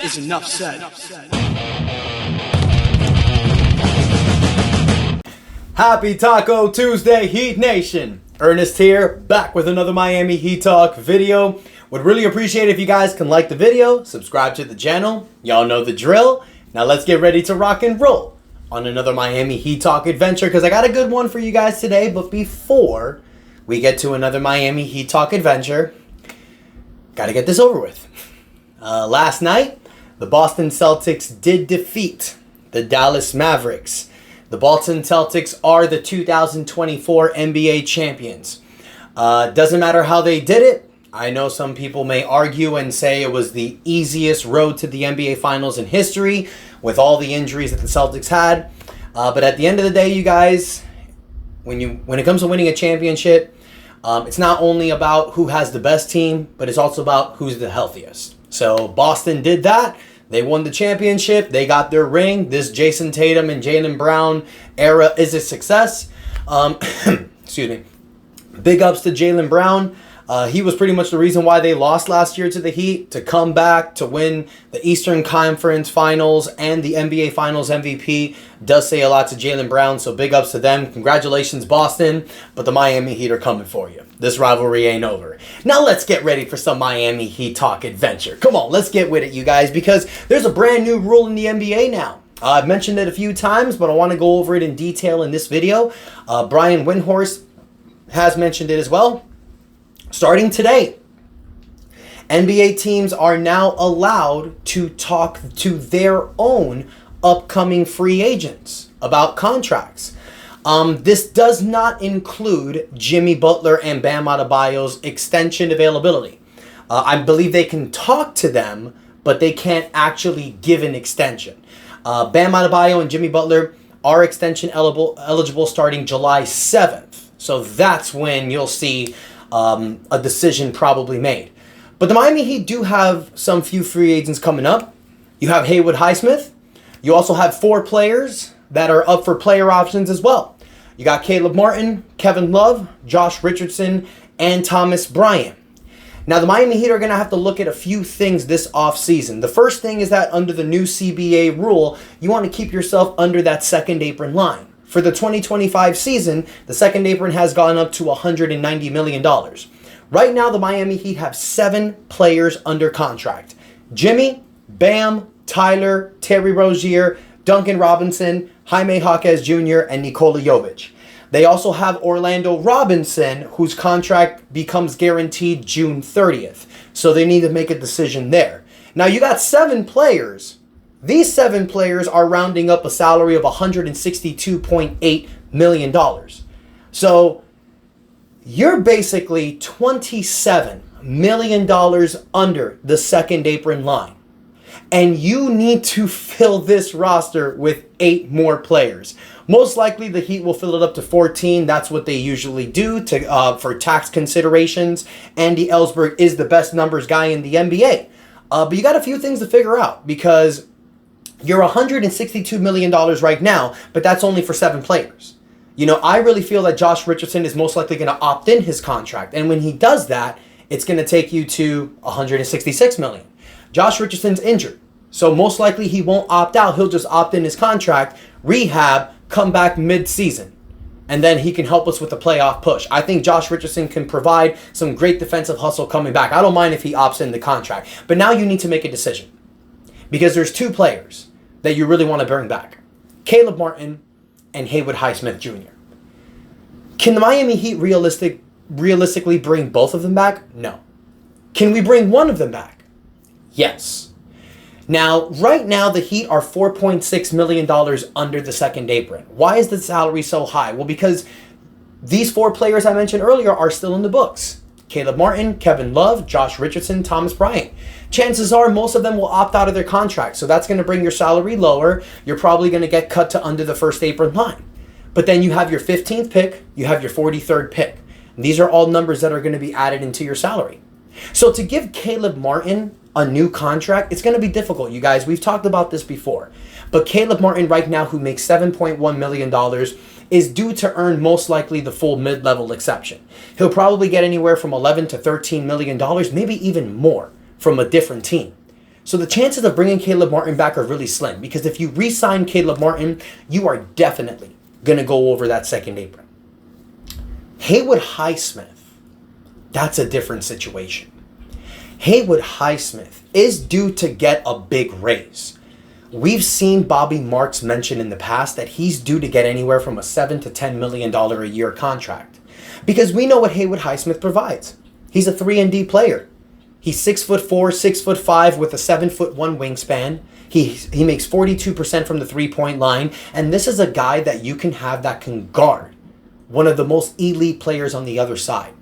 is enough said. Happy Taco Tuesday, Heat Nation! Ernest here, back with another Miami Heat Talk video. Would really appreciate if you guys can like the video, subscribe to the channel. Y'all know the drill. Now let's get ready to rock and roll on another Miami Heat Talk adventure, because I got a good one for you guys today. But before we get to another Miami Heat Talk adventure, gotta get this over with. Last night, the Boston Celtics did defeat the Dallas Mavericks. The Boston Celtics are the 2024 NBA champions. Doesn't matter how they did it. I know some people may argue and say it was the easiest road to the NBA Finals in history with all the injuries that the Celtics had. But at the end of the day, you guys, when it comes to winning a championship, it's not only about who has the best team, but it's also about who's the healthiest. So Boston did that. They won the championship. They got their ring. This Jason Tatum and Jaylen Brown era is a success. Excuse me. Big ups to Jaylen Brown. He was pretty much the reason why they lost last year to the Heat. To come back to win the Eastern Conference Finals and the NBA Finals MVP does say a lot to Jaylen Brown, so big ups to them. Congratulations, Boston, but the Miami Heat are coming for you. This rivalry ain't over. Now let's get ready for some Miami Heat Talk adventure. Come on, let's get with it, you guys, because there's a brand new rule in the NBA now. I've mentioned it a few times, but I want to go over it in detail in this video. Brian Windhorst has mentioned it as well. Starting today, NBA teams are now allowed to talk to their own upcoming free agents about contracts. This does not include Jimmy Butler and Bam Adebayo's extension availability. I believe they can talk to them, but they can't actually give an extension. Bam Adebayo and Jimmy Butler are extension eligible starting July 7th. So that's when you'll see a decision probably made. But the Miami Heat do have some few free agents coming up. You have Haywood Highsmith. You also have 4 players that are up for player options as well. You got Caleb Martin, Kevin Love, Josh Richardson, and Thomas Bryant. Now the Miami Heat are going to have to look at a few things this offseason. The first thing is that under the new CBA rule, you want to keep yourself under that second apron line. For the 2025 season, the second apron has gone up to $190 million. Right now, the Miami Heat have 7 players under contract. Jimmy, Bam, Tyler, Terry Rozier, Duncan Robinson, Jaime Jaquez Jr., and Nikola Jovic. They also have Orlando Robinson, whose contract becomes guaranteed June 30th. So they need to make a decision there. Now, you got 7 players. These 7 players are rounding up a salary of $162.8 million. So you're basically $27 million under the second apron line. And you need to fill this roster with 8 more players. Most likely the Heat will fill it up to 14. That's what they usually do for tax considerations. Andy Ellsberg is the best numbers guy in the NBA. But you got a few things to figure out, because you're $162 million right now, but that's only for 7 players. You know, I really feel that Josh Richardson is most likely going to opt in his contract. And when he does that, it's going to take you to $166 million. Josh Richardson's injured, so most likely he won't opt out. He'll just opt in his contract, rehab, come back mid-season, and then he can help us with the playoff push. I think Josh Richardson can provide some great defensive hustle coming back. I don't mind if he opts in the contract. But now you need to make a decision, because there's 2 players that you really want to bring back. Caleb Martin and Haywood Highsmith Jr. Can the Miami Heat realistically bring both of them back? No. Can we bring one of them back? Yes. Now, right now, the Heat are $4.6 million under the second apron. Why is the salary so high? Well, because these 4 players I mentioned earlier are still in the books. Caleb Martin, Kevin Love, Josh Richardson, Thomas Bryant. Chances are most of them will opt out of their contract, so that's going to bring your salary lower. You're probably going to get cut to under the first apron line. But then you have your 15th pick, you have your 43rd pick. And these are all numbers that are going to be added into your salary. So to give Caleb Martin a new contract, it's going to be difficult, you guys. We've talked about this before. But Caleb Martin right now, who makes $7.1 million, is due to earn most likely the full mid-level exception. He'll probably get anywhere from $11 to $13 million, maybe even more, from a different team. So the chances of bringing Caleb Martin back are really slim, because if you re-sign Caleb Martin, you are definitely going to go over that second apron. Haywood Highsmith, that's a different situation. Haywood Highsmith is due to get a big raise. We've seen Bobby Marks mention in the past that he's due to get anywhere from a $7 to $10 million a year contract. Because we know what Haywood Highsmith provides. He's a 3-and-D player. He's 6'4", 6'5", with a 7'1" wingspan. He makes 42% from the three-point line. And this is a guy that you can have that can guard one of the most elite players on the other side.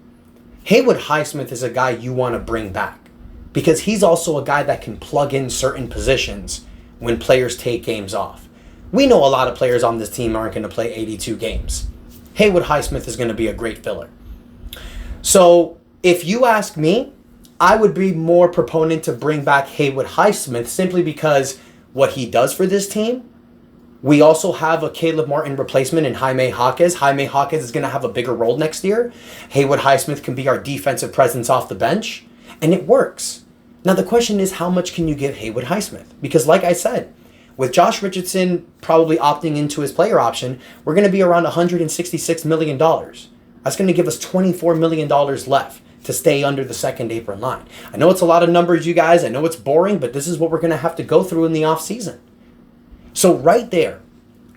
Haywood Highsmith is a guy you want to bring back, because he's also a guy that can plug in certain positions when players take games off. We know a lot of players on this team aren't going to play 82 games. Haywood Highsmith is going to be a great filler. So if you ask me, I would be more proponent to bring back Haywood Highsmith, simply because what he does for this team. We also have a Caleb Martin replacement in Jaime Jaquez. Jaime Jaquez is going to have a bigger role next year. Haywood Highsmith can be our defensive presence off the bench, and it works. Now the question is, how much can you give Haywood Highsmith? Because like I said, with Josh Richardson probably opting into his player option, we're going to be around $166 million. That's going to give us $24 million left to stay under the second apron line. I know it's a lot of numbers, you guys. I know it's boring, but this is what we're going to have to go through in the offseason. So right there,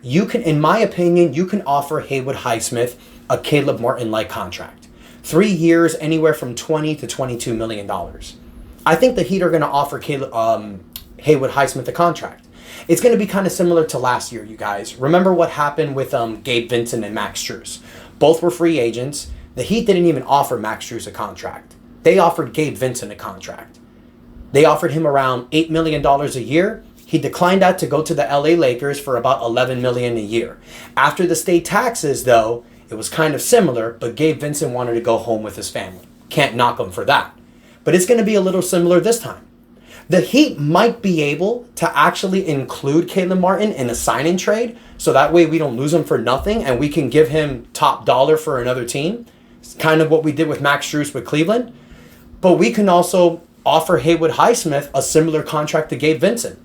you can, in my opinion, you can offer Haywood Highsmith a Caleb Martin-like contract. 3 years, anywhere from $20 to $22 million. I think the Heat are going to offer Haywood Highsmith a contract. It's going to be kind of similar to last year, you guys. Remember what happened with Gabe Vincent and Max Strus. Both were free agents. The Heat didn't even offer Max Strus a contract. They offered Gabe Vincent a contract. They offered him around $8 million a year. He declined that to go to the LA Lakers for about $11 million a year. After the state taxes, though, it was kind of similar, but Gabe Vincent wanted to go home with his family. Can't knock him for that. But it's going to be a little similar this time. The Heat might be able to actually include Caleb Martin in a sign-in trade, so that way we don't lose him for nothing and we can give him top dollar for another team. It's kind of what we did with Max Strus with Cleveland. But we can also offer Haywood Highsmith a similar contract to Gabe Vincent.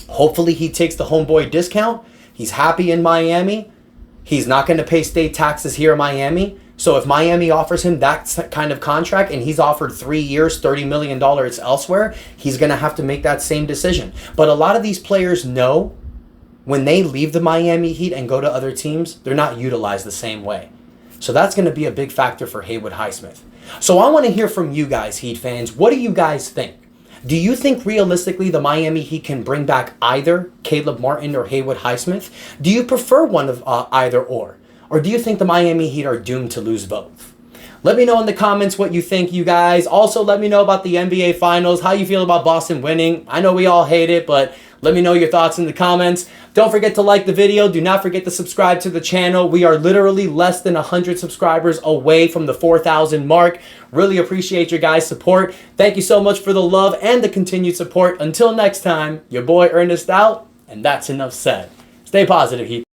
Hopefully he takes the homeboy discount. He's happy in Miami. He's not going to pay state taxes here in Miami. So if Miami offers him that kind of contract and he's offered 3 years, $30 million elsewhere, he's going to have to make that same decision. But a lot of these players know when they leave the Miami Heat and go to other teams, they're not utilized the same way. So that's going to be a big factor for Haywood Highsmith. So I want to hear from you guys, Heat fans. What do you guys think? Do you think realistically the Miami Heat can bring back either Caleb Martin or Haywood Highsmith? Do you prefer one of either or? Or do you think the Miami Heat are doomed to lose both? Let me know in the comments what you think, you guys. Also, let me know about the NBA Finals, how you feel about Boston winning. I know we all hate it, but let me know your thoughts in the comments. Don't forget to like the video. Do not forget to subscribe to the channel. We are literally less than 100 subscribers away from the 4,000 mark. Really appreciate your guys' support. Thank you so much for the love and the continued support. Until next time, your boy Ernest out, and that's enough said. Stay positive, Heat.